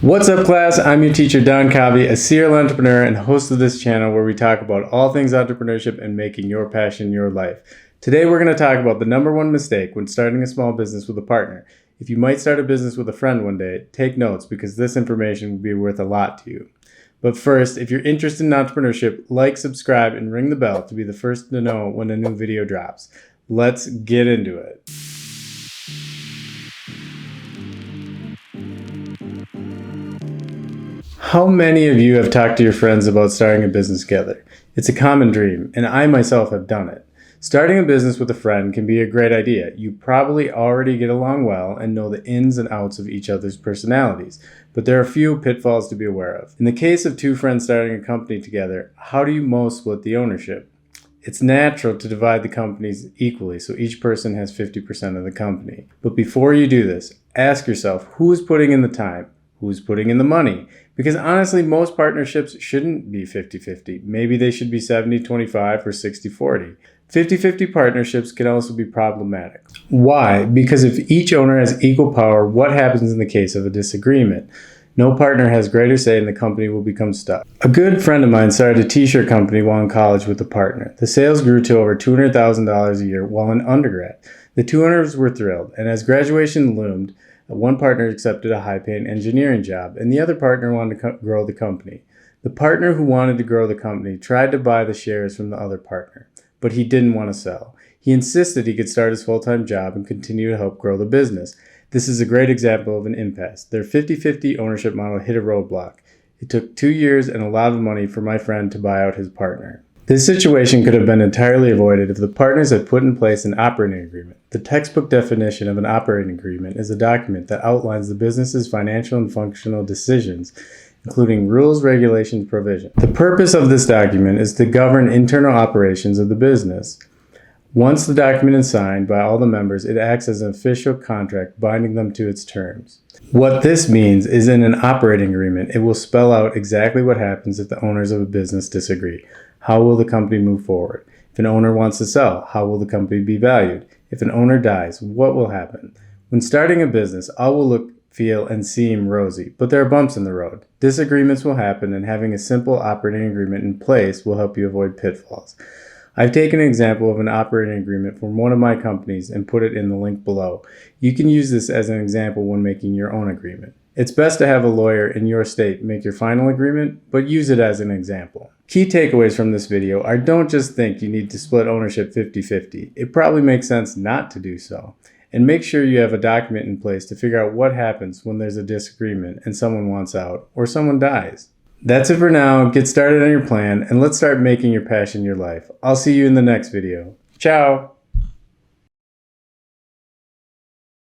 What's up, class? I'm your teacher, Don Kavi, a serial entrepreneur and host of this channel where we talk about all things entrepreneurship and making your passion your life. Today, we're going to talk about the #1 mistake when starting a small business with a partner. If you might start a business with a friend one day, take notes because this information will be worth a lot to you. But first, if you're interested in entrepreneurship, like, subscribe, and ring the bell to be the first to know when a new video drops. Let's get into it. How many of you have talked to your friends about starting a business together? It's a common dream, and I myself have done it. Starting a business with a friend can be a great idea. You probably already get along well and know the ins and outs of each other's personalities, but there are a few pitfalls to be aware of. In the case of two friends starting a company together, how do you most split the ownership? It's natural to divide the companies equally, so each person has 50% of the company. But before you do this, ask yourself, who is putting in the time? Who's putting in the money? Because honestly, most partnerships shouldn't be 50-50. Maybe they should be 70-25 or 60-40. 50-50 partnerships can also be problematic. Why? Because if each owner has equal power, what happens in the case of a disagreement? No partner has greater say and the company will become stuck. A good friend of mine started a t-shirt company while in college with a partner. The sales grew to over $200,000 a year while in undergrad. The two owners were thrilled, and as graduation loomed, one partner accepted a high-paying engineering job, and the other partner wanted to grow the company. The partner who wanted to grow the company tried to buy the shares from the other partner, but he didn't want to sell. He insisted he could start his full-time job and continue to help grow the business. This is a great example of an impasse. Their 50-50 ownership model hit a roadblock. It took 2 years and a lot of money for my friend to buy out his partner. This situation could have been entirely avoided if the partners had put in place an operating agreement. The textbook definition of an operating agreement is a document that outlines the business's financial and functional decisions, including rules, regulations, provisions. The purpose of this document is to govern internal operations of the business. Once the document is signed by all the members, it acts as an official contract binding them to its terms. What this means is in an operating agreement, it will spell out exactly what happens if the owners of a business disagree. How will the company move forward? If an owner wants to sell, how will the company be valued? If an owner dies, what will happen? When starting a business, all will look, feel, and seem rosy, but there are bumps in the road. Disagreements will happen, and having a simple operating agreement in place will help you avoid pitfalls. I've taken an example of an operating agreement from one of my companies and put it in the link below. You can use this as an example when making your own agreement. It's best to have a lawyer in your state make your final agreement, but use it as an example. Key takeaways from this video are: don't just think you need to split ownership 50-50. It probably makes sense not to do so. And make sure you have a document in place to figure out what happens when there's a disagreement and someone wants out or someone dies. That's it for now. Get started on your plan and let's start making your passion your life. I'll see you in the next video. Ciao!